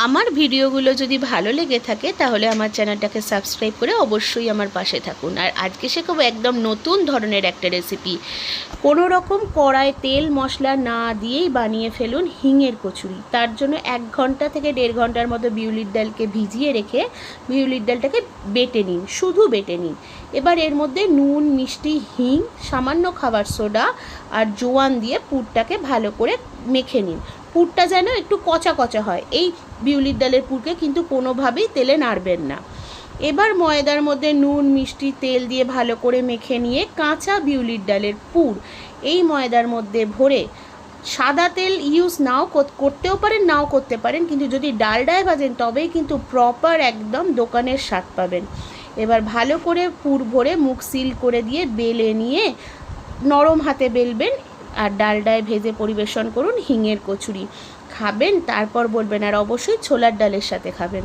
আমার ভিডিওগুলো যদি ভালো লেগে থাকে তাহলে আমার চ্যানেলটাকে সাবস্ক্রাইব করে অবশ্যই আমার পাশে থাকুন। আর আজকে শেখাবো একদম নতুন ধরনের একটা রেসিপি। কোনো রকম কড়ায় তেল মশলা না দিয়েই বানিয়ে ফেলুন হিঙের কচুরি। তার জন্য 1 ঘন্টা থেকে 1.5 ঘন্টার মতো বিউলির ডালকে ভিজিয়ে রেখে বিউলির ডালটাকে বেটে নিন, শুধু বেটে নিন। এবার এর মধ্যে নুন, মিষ্টি, হিং, সামান্য খাবার সোডা আর জোয়ান দিয়ে পুরটাকে ভালো করে মেখে নিন। পুরটা যেন একটু কচা কচা হয়। এই বিউলির ডালের পুরকে কিন্তু কোনোভাবেই তেলে নাড়বেন না। এবার ময়দার মধ্যে নুন, মিষ্টি, তেল দিয়ে ভালো করে মেখে নিয়ে কাঁচা বিউলির ডালের পুর এই ময়দার মধ্যে ভরে, সাদা তেল ইউজ নাও করতেও পারেন, নাও করতে পারেন, কিন্তু যদি ডালডায় ভাজেন তবেই কিন্তু প্রপার একদম দোকানের স্বাদ পাবেন। এবার ভালো করে পুর ভরে মুখ সিল করে দিয়ে বেলে নিয়ে নরম হাতে বেলবেন আর ডালডায় ভেজে পরিবেশন করুন হিঙের কচুরি। খাবেন, তারপর বলবেন, আর অবশ্যই ছোলার ডালের সাথে খাবেন।